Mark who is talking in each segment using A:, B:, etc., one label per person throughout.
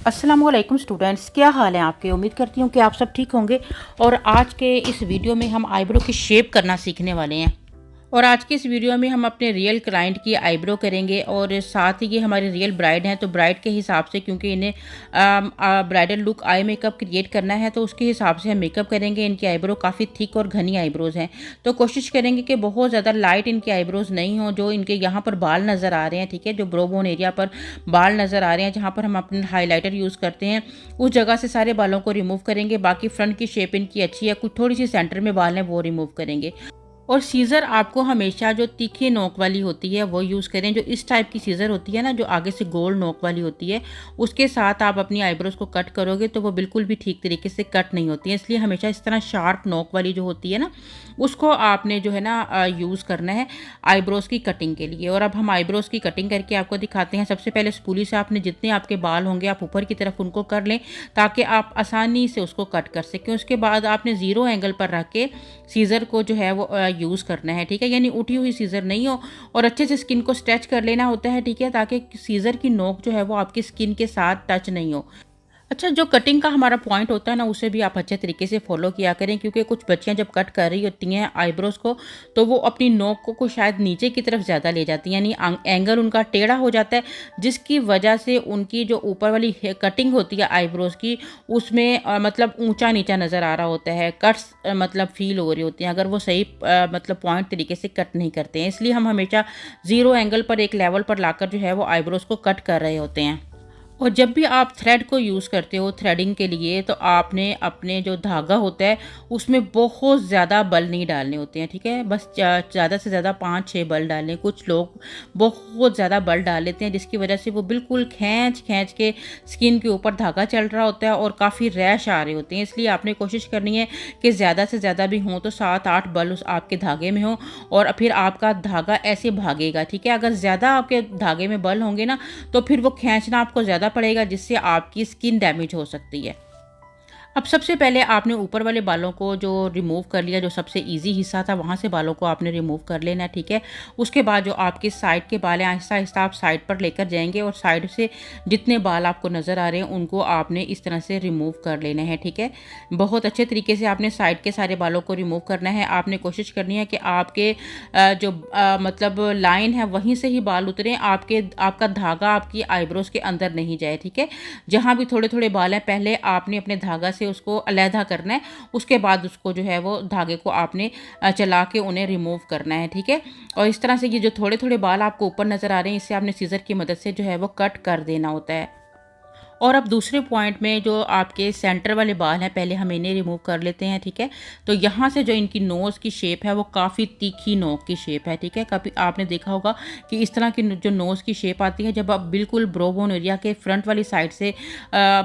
A: अस्सलामुअलैकुम स्टूडेंट्स, क्या हाल है आपके। उम्मीद करती हूँ कि आप सब ठीक होंगे। और आज के इस वीडियो में हम आईब्रो की शेप करना सीखने वाले हैं। और आज की इस वीडियो में हम अपने रियल क्लाइंट की आईब्रो करेंगे और साथ ही ये हमारी रियल ब्राइड हैं, तो ब्राइड के हिसाब से, क्योंकि इन्हें bridal look eye makeup create करना है, तो उसके हिसाब से हम मेकअप करेंगे। इनकी आईब्रो काफ़ी थिक और घनी आईब्रोज़ हैं, तो कोशिश करेंगे कि बहुत ज़्यादा लाइट इनकी आईब्रोज़ नहीं हो। जो इनके यहाँ पर बाल नज़र आ रहे हैं, ठीक है, जो ब्रो बोन एरिया पर बाल नज़र आ रहे हैं, जहाँ पर हम अपने हाईलाइटर यूज़ करते हैं, उस जगह से सारे बालों को रिमूव करेंगे। बाकी फ्रंट की शेप इनकी अच्छी है, कुछ थोड़ी सी सेंटर में बाल हैं वो रिमूव करेंगे। और सीज़र आपको हमेशा जो तीखी नोक वाली होती है वो यूज़ करें। जो इस टाइप की सीज़र होती है ना, जो आगे से गोल नोक वाली होती है, उसके साथ आप अपनी आईब्रोज़ को कट करोगे तो वो बिल्कुल भी ठीक तरीके से कट नहीं होती है। इसलिए हमेशा इस तरह शार्प नोक वाली जो होती है ना, उसको आपने जो है ना यूज़ करना है आईब्रोज़ की कटिंग के लिए। और अब हम आईब्रोज़ की कटिंग करके आपको दिखाते हैं। सबसे पहले स्पूली से आपने जितने आपके बाल होंगे आप ऊपर की तरफ उनको कर लें, ताकि आप आसानी से उसको कट कर सकें। उसके बाद आपने ज़ीरो एंगल पर रख के सीज़र को जो है वो यूज़ करना है, ठीक है, यानी उठी हुई सीज़र नहीं हो। और अच्छे से स्किन को स्ट्रेच कर लेना होता है, ठीक है, ताकि सीज़र की नोक जो है वो आपकी स्किन के साथ टच नहीं हो। अच्छा, जो कटिंग का हमारा पॉइंट होता है ना, उसे भी आप अच्छे तरीके से फॉलो किया करें, क्योंकि कुछ बच्चियां जब कट कर रही होती हैं आईब्रोज़ को, तो वो अपनी नोक को शायद नीचे की तरफ ज़्यादा ले जाती हैं, यानी एंगल उनका टेढ़ा हो जाता है, जिसकी वजह से उनकी जो ऊपर वाली कटिंग होती है आईब्रोज़ की, उसमें मतलब ऊंचा नीचा नज़र आ रहा होता है, कट्स मतलब फील हो रही होती हैं, अगर वो सही मतलब पॉइंट तरीके से कट नहीं करते हैं। इसलिए हम हमेशा ज़ीरो एंगल पर एक लेवल पर लाकर जो है वो आईब्रोज़ को कट कर रहे होते हैं। और जब भी आप थ्रेड को यूज़ करते हो थ्रेडिंग के लिए, तो आपने अपने जो धागा होता है उसमें बहुत ज़्यादा बल नहीं डालने होते हैं, ठीक है, बस ज़्यादा से ज़्यादा 5-6 बल डालें। कुछ लोग बहुत ज़्यादा बल डाल लेते हैं, जिसकी वजह से वो बिल्कुल खींच खींच के स्किन के ऊपर धागा चल रहा होता है और काफ़ी रैश आ रहे होते हैं। इसलिए आपने कोशिश करनी है कि ज़्यादा से ज़्यादा भी हों तो 7-8 बल उस आपके धागे में हो, और फिर आपका धागा ऐसे भागेगा, ठीक है। अगर ज़्यादा आपके धागे में बल होंगे ना, तो फिर वो खींचना आपको ज़्यादा पड़ेगा, जिससे आपकी स्किन डैमेज हो सकती है। अब सबसे पहले आपने ऊपर वाले बालों को जो रिमूव कर लिया, जो सबसे इजी हिस्सा था वहाँ से बालों को आपने रिमूव कर लेना, ठीक है। उसके बाद जो आपके साइड के बाल हैं, आहिस्ता आहिस्ता आप साइड पर लेकर जाएंगे और साइड से जितने बाल आपको नज़र आ रहे हैं उनको आपने इस तरह से रिमूव कर लेना है, ठीक है। बहुत अच्छे तरीके से आपने साइड के सारे बालों को रिमूव करना है। आपने कोशिश करनी है कि आपके जो मतलब लाइन है वहीं से ही बाल उतरे, आपका धागा आपकी आईब्रोज के अंदर नहीं जाए, ठीक है। जहाँ भी थोड़े थोड़े बाल हैं, पहले आपने अपने धागा से उसको अलहदा करना है, उसके बाद उसको जो है वो धागे को आपने चला के उन्हें रिमूव करना है, ठीक है। और इस तरह से ये जो थोड़े थोड़े बाल आपको ऊपर नज़र आ रहे हैं, इससे आपने सीजर की मदद से जो है वो कट कर देना होता है। और अब दूसरे पॉइंट में जो आपके सेंटर वाले बाल हैं, पहले हम इन्हें रिमूव कर लेते हैं, ठीक है। तो यहाँ से जो इनकी नोज़ की शेप है वो काफ़ी तीखी नोक की शेप है, ठीक है। कभी आपने देखा होगा कि इस तरह की जो नोज़ की शेप आती है, जब आप बिल्कुल ब्रो बोन एरिया के फ्रंट वाली साइड से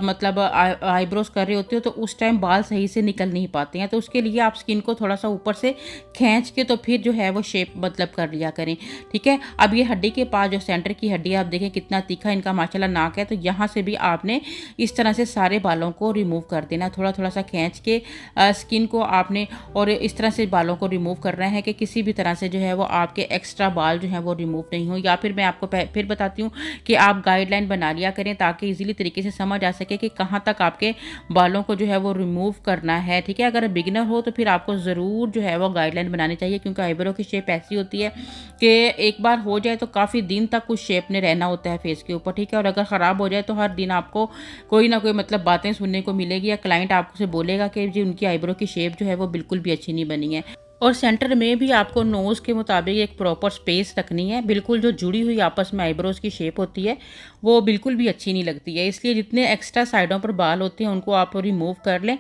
A: मतलब आईब्रोज कर रहे होते हो, तो उस टाइम बाल सही से निकल नहीं पाते हैं। तो उसके लिए आप स्किन को थोड़ा सा ऊपर से खींच के तो फिर जो है वो शेप मतलब कर लिया करें, ठीक है। अब ये हड्डी के पास जो सेंटर की हड्डी है, आप देखें कितना तीखा इनका माशाल्लाह नाक है, तो यहाँ से भी आपने इस तरह से सारे बालों को रिमूव कर देना, थोड़ा थोड़ा सा खींच के स्किन को आपने, और इस तरह से बालों को रिमूव करना है कि किसी भी तरह से जो है वो आपके एक्स्ट्रा बाल जो है वो रिमूव नहीं हो। या फिर मैं आपको फिर बताती हूँ कि आप गाइडलाइन बना लिया करें, ताकि इजीली तरीके से समझ आ सके कि कहाँ तक आपके बालों को जो है वो रिमूव करना है, ठीक है। अगर बिगिनर हो तो फिर आपको ज़रूर जो है वो गाइडलाइन बनानी चाहिए, क्योंकि आईब्रो की शेप ऐसी होती है कि एक बार हो जाए तो काफ़ी दिन तक उस शेप में रहना होता है फेस के ऊपर, ठीक है। और अगर ख़राब हो जाए तो हर दिन आपको कोई ना कोई मतलब बातें सुनने को मिलेगी, या क्लाइंट आपसे बोलेगा कि जी उनकी आईब्रो की शेप जो है वो बिल्कुल भी अच्छी नहीं बनी है। और सेंटर में भी आपको नोज़ के मुताबिक एक प्रॉपर स्पेस रखनी है, बिल्कुल जो जुड़ी हुई आपस में आईब्रोज की शेप होती है वो बिल्कुल भी अच्छी नहीं लगती है। इसलिए जितने एक्स्ट्रा साइडों पर बाल होते हैं उनको आप रिमूव कर लें।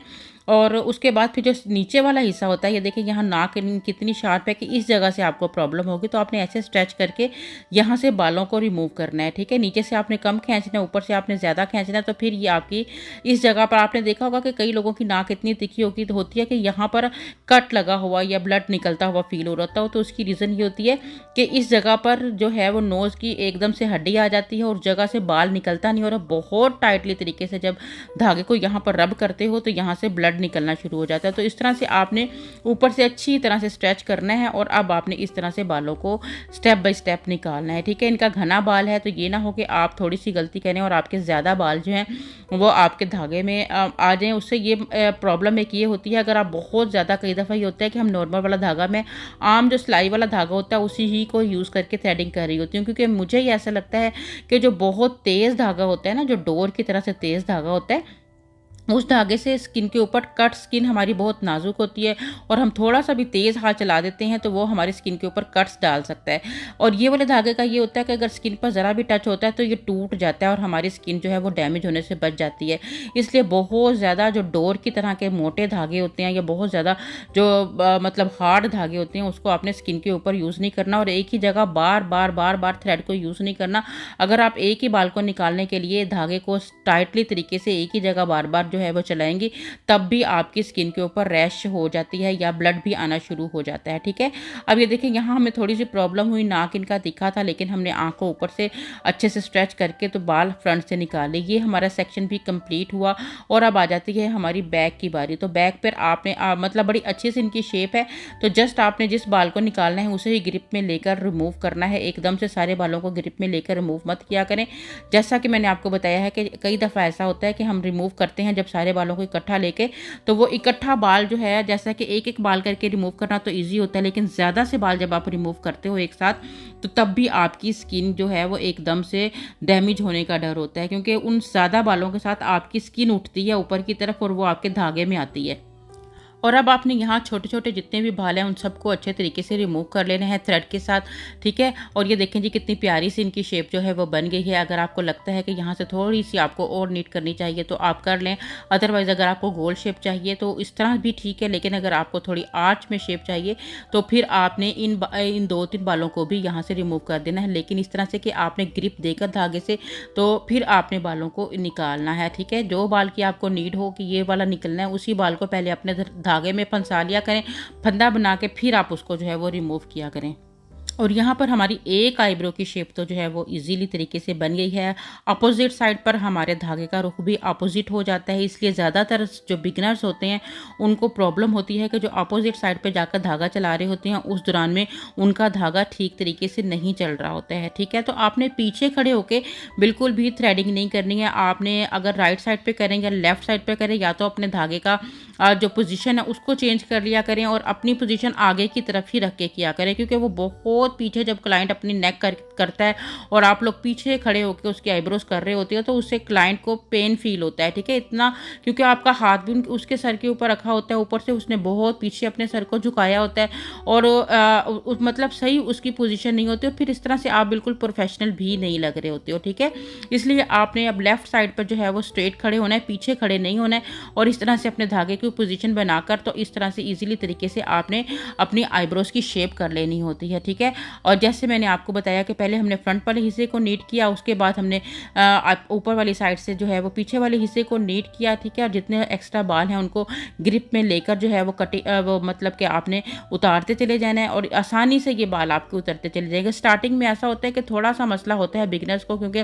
A: और उसके बाद फिर जो नीचे वाला हिस्सा होता है, ये देखिए यहाँ नाक कितनी शार्प है कि इस जगह से आपको प्रॉब्लम होगी, तो आपने ऐसे स्ट्रेच करके यहाँ से बालों को रिमूव करना है, ठीक है। नीचे से आपने कम खींचना है, ऊपर से आपने ज़्यादा खींचना है, तो फिर ये आपकी इस जगह पर आपने देखा होगा कि कई लोगों की नाक इतनी तिखी होती है कि यहाँ पर कट लगा हुआ या ब्लड निकलता हुआ फील हो रहा था। तो उसकी रीज़न ये होती है कि इस जगह पर जो है वो नोज़ की एकदम से हड्डी आ जाती है और उस जगह से बाल निकलता नहीं, और बहुत टाइटली तरीके से जब धागे को यहाँ पर रब करते हो तो यहाँ से ब्लड निकलना शुरू हो जाता है। तो इस तरह से आपने ऊपर से अच्छी तरह से स्ट्रेच करना है और अब आपने इस तरह से बालों को स्टेप बाय स्टेप निकालना है, ठीक है। इनका घना बाल है तो ये ना हो कि आप थोड़ी सी गलती करें और आपके ज़्यादा बाल जो हैं वो आपके धागे में आ जाएँ। उससे ये प्रॉब्लम एक ये होती है, अगर आप बहुत ज़्यादा, कई दफ़ा ये होता है कि हम नॉर्मल वाला धागा में आम जो सिलाई वाला धागा होता है उसी ही को यूज़ करके थ्रेडिंग कर रही होती हूँ, क्योंकि मुझे ये ऐसा लगता है कि जो बहुत तेज़ धागा होता है ना, जो डोर की तरह से तेज़ धागा होता है, उस धागे से स्किन के ऊपर, कट स्किन हमारी बहुत नाजुक होती है और हम थोड़ा सा भी तेज़ हाथ चला देते हैं तो वो हमारी स्किन के ऊपर कट्स डाल सकता है। और ये वाले धागे का ये होता है कि अगर स्किन पर ज़रा भी टच होता है तो ये टूट जाता है और हमारी स्किन जो है वो डैमेज होने से बच जाती है। इसलिए बहुत ज़्यादा जो डोर की तरह के मोटे धागे होते हैं या बहुत ज़्यादा जो मतलब हार्ड धागे होते हैं उसको आपने स्किन के ऊपर यूज़ नहीं करना और एक ही जगह बार बार थ्रेड को यूज़ नहीं करना। अगर आप एक ही बाल को निकालने के लिए धागे को टाइटली तरीके से एक ही जगह बार बार जो है वो चलाएंगी, तब भी आपकी स्किन के ऊपर रैश हो जाती है या ब्लड भी आना शुरू हो जाता है, ठीक है। अब ये देखिए यहाँ हमें थोड़ी सी प्रॉब्लम हुई, नाक इनका दिखा था लेकिन हमने आँख को ऊपर से अच्छे से स्ट्रेच करके तो बाल फ्रंट से निकाले। ये हमारा सेक्शन भी कंप्लीट हुआ और अब आ जाती है हमारी बैक की बारी। तो बैक पर आपने मतलब बड़ी अच्छी से इनकी शेप है, तो जस्ट आपने जिस बाल को निकालना है उसे ही ग्रिप में लेकर रिमूव करना है। एकदम से सारे बालों को ग्रिप में लेकर रिमूव मत किया करें। जैसा कि मैंने आपको बताया है कि कई दफ़ा ऐसा होता है कि हम रिमूव करते हैं जब सारे बालों को इकट्ठा लेके, तो वो इकट्ठा बाल जो है, जैसा कि एक एक बाल करके रिमूव करना तो इजी होता है, लेकिन ज़्यादा से बाल जब आप रिमूव करते हो एक साथ तो तब भी आपकी स्किन जो है वो एकदम से डैमेज होने का डर होता है, क्योंकि उन ज़्यादा बालों के साथ आपकी स्किन उठती है ऊपर की तरफ और वो आपके धागे में आती है। और अब आपने यहाँ छोटे छोटे जितने भी बाल हैं उन सबको अच्छे तरीके से रिमूव कर लेने हैं थ्रेड के साथ, ठीक है। और ये देखें जी कितनी प्यारी सी इनकी शेप जो है वो बन गई है। अगर आपको लगता है कि यहाँ से थोड़ी सी आपको और नीट करनी चाहिए तो आप कर लें, अदरवाइज़ अगर आपको गोल शेप चाहिए तो इस तरह भी ठीक है, लेकिन अगर आपको थोड़ी आर्च में शेप चाहिए तो फिर आपने इन 2-3 बालों को भी यहाँ से रिमूव कर देना है, लेकिन इस तरह से कि आपने ग्रिप देकर धागे से तो फिर आपने बालों को निकालना है, ठीक है। जो बाल की आपको नीड हो कि ये वाला निकलना है उसी बाल को पहले अपने धागे में फंसा लिया करें, फंदा बना के फिर आप उसको जो है वो रिमूव किया करें। और यहाँ पर हमारी एक आईब्रो की शेप तो जो है वो इजीली तरीके से बन गई है। अपोजिट साइड पर हमारे धागे का रुख भी अपोजिट हो जाता है, इसलिए ज़्यादातर जो बिगनर्स होते हैं उनको प्रॉब्लम होती है कि जो अपोजिट साइड पे जाकर धागा चला रहे होते हैं उस दौरान में उनका धागा ठीक तरीके से नहीं चल रहा होता है, ठीक है। तो आपने पीछे खड़े होकर बिल्कुल भी थ्रेडिंग नहीं करनी है। आपने अगर राइट साइड पर करें या लेफ्ट साइड पर करें, या तो अपने धागे का जो पोजीशन है उसको चेंज कर लिया करें और अपनी पोजीशन आगे की तरफ ही रख के किया करें, क्योंकि वो बहुत पीछे जब क्लाइंट अपनी नेक करता है और आप लोग पीछे खड़े होकर उसकी आईब्रोज कर रहे होते हो तो उससे क्लाइंट को पेन फील होता है, ठीक है। इतना क्योंकि आपका हाथ भी उसके सर के ऊपर रखा होता है, ऊपर से उसने बहुत पीछे अपने सर को झुकाया होता है और मतलब सही उसकी पोजीशन नहीं होती, और फिर इस तरह से आप बिल्कुल प्रोफेशनल भी नहीं लग रहे होते हो, ठीक है। इसलिए आपने अब लेफ्ट साइड पर जो है वो स्ट्रेट खड़े होना है, पीछे खड़े नहीं होना है, और इस तरह से अपने धागे की पोजीशन बनाकर तो इस तरह से इजीली तरीके से आपने अपनी आईब्रोज की शेप कर लेनी होती है, ठीक है। और जैसे मैंने आपको बताया कि पहले हमने फ्रंट वाले हिस्से को नीट किया, उसके बाद हमने ऊपर वाली साइड से जो है वो पीछे वाले हिस्से को नीट किया, ठीक है। और जितने एक्स्ट्रा बाल हैं उनको ग्रिप में लेकर जो है वो वो मतलब कि आपने उतारते चले जाना है और आसानी से ये बाल आपके उतरते चले जाएंगे। स्टार्टिंग में ऐसा होता है कि थोड़ा सा मसला होता है बिगनर्स को, क्योंकि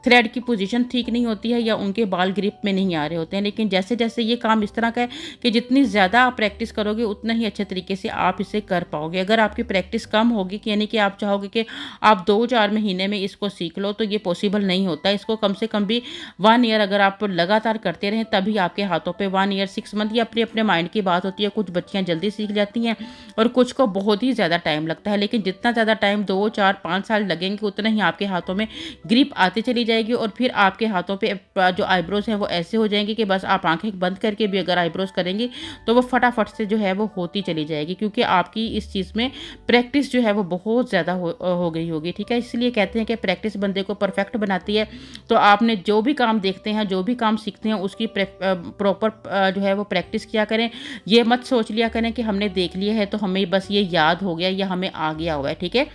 A: थ्रेड की पोजीशन ठीक नहीं होती है या उनके बाल ग्रिप में नहीं आ रहे होते हैं, लेकिन जैसे जैसे ये काम इस तरह का है कि जितनी ज़्यादा आप प्रैक्टिस करोगे उतना ही अच्छे तरीके से आप इसे कर पाओगे। अगर आपकी प्रैक्टिस कम होगी, यानी कि आप चाहोगे कि आप 2-4 महीने में इसको सीख लो, तो ये पॉसिबल नहीं होता। इसको कम से कम भी 1 ईयर अगर आप लगातार करते रहें तभी आपके हाथों पे 1 ईयर 6 मंथ, या अपने अपने माइंड की बात होती है। कुछ बच्चियां जल्दी सीख जाती हैं और कुछ को बहुत ही ज़्यादा टाइम लगता है, लेकिन जितना ज़्यादा टाइम 2, 4, 5 साल लगेंगे उतना ही आपके हाथों में ग्रिप आती चली जाएगी और फिर आपके हाथों पर जो आईब्रोज हैं वो ऐसे हो जाएंगे कि बस आप आंखें बंद करके भी अगर आईब्रोज करेंगे तो वो फटाफट से जो है वो होती चली जाएगी, क्योंकि आपकी इस चीज़ में प्रैक्टिस जो है वो बहुत ज़्यादा हो गई होगी, ठीक है। इसलिए कहते हैं कि प्रैक्टिस बंदे को परफेक्ट बनाती है। तो आपने जो भी काम देखते हैं, जो भी काम सीखते हैं, उसकी प्रॉपर जो है वो प्रैक्टिस किया करें। ये मत सोच लिया करें कि हमने देख लिया है तो हमें बस ये याद हो गया या हमें आ गया हुआ है, ठीक है।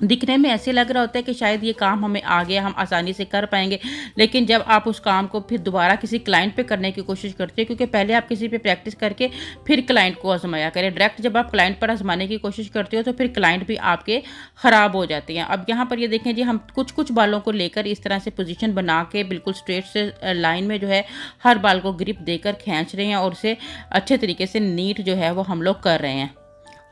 A: दिखने में ऐसे लग रहा होता है कि शायद ये काम हमें आ गया, हम आसानी से कर पाएंगे, लेकिन जब आप उस काम को फिर दोबारा किसी क्लाइंट पे करने की कोशिश करते हो, क्योंकि पहले आप किसी पे प्रैक्टिस करके फिर क्लाइंट को आजमाया करें। डायरेक्ट जब आप क्लाइंट पर आजमाने की कोशिश करते हो तो फिर क्लाइंट भी आपके ख़राब हो जाते हैं। अब यहाँ पर ये देखें जी, हम कुछ कुछ बालों को लेकर इस तरह से पोजिशन बना के बिल्कुल स्ट्रेट से लाइन में जो है हर बाल को ग्रिप देकर खींच रहे हैं और उसे अच्छे तरीके से नीट जो है वो हम लोग कर रहे हैं।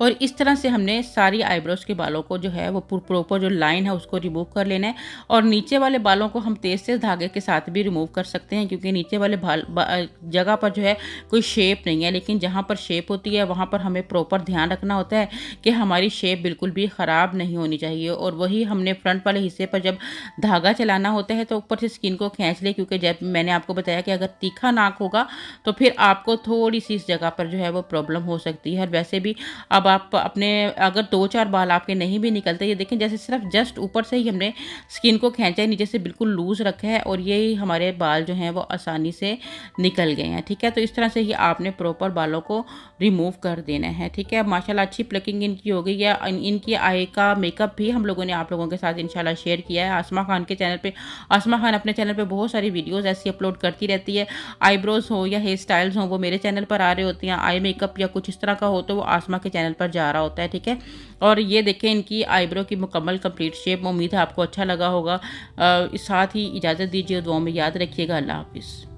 A: और इस तरह से हमने सारी आईब्रोज के बालों को जो है वो प्रॉपर जो लाइन है उसको रिमूव कर लेना है। और नीचे वाले बालों को हम तेज धागे के साथ भी रिमूव कर सकते हैं, क्योंकि नीचे वाले जगह पर जो है कोई शेप नहीं है, लेकिन जहाँ पर शेप होती है वहाँ पर हमें प्रॉपर ध्यान रखना होता है कि हमारी शेप बिल्कुल भी ख़राब नहीं होनी चाहिए। और वही हमने फ्रंट वाले हिस्से पर जब धागा चलाना होता है तो ऊपर से स्किन को खींच ले, क्योंकि जब मैंने आपको बताया कि अगर तीखा नाक होगा तो फिर आपको थोड़ी सी इस जगह पर जो है वो प्रॉब्लम हो सकती है। और वैसे भी अब आप अपने अगर 2-4 बाल आपके नहीं भी निकलते, ये देखें जैसे सिर्फ जस्ट ऊपर से ही हमने स्किन को खींचा है, नीचे से बिल्कुल लूज रखा है और ये हमारे बाल जो हैं वो आसानी से निकल गए हैं। ठीक है, तो इस तरह से ही आपने प्रॉपर बालों को रिमूव कर देना है। ठीक है, माशाल्लाह अच्छी प्लकिंग इनकी हो गई है। इनकी आई का मेकअप भी हम लोगों ने आप लोगों के साथ इंशाल्लाह शेयर किया है आसमा खान के चैनल पे। आसमा खान अपने चैनल पे बहुत सारी वीडियोस ऐसी अपलोड करती रहती है। आईब्रोज हो या हेयर स्टाइल्स हो वो मेरे चैनल पर आ रहे होती हैं, आई मेकअप या कुछ इस तरह का हो तो वो आसमा के चैनल पर जा रहा होता है। ठीक है, और ये देखें इनकी आईब्रो की मुकम्मल कंप्लीट शेप। उम्मीद है आपको अच्छा लगा होगा। साथ ही इजाज़त दीजिए, दुआ में याद रखिएगा। अल्लाह हाफिज़।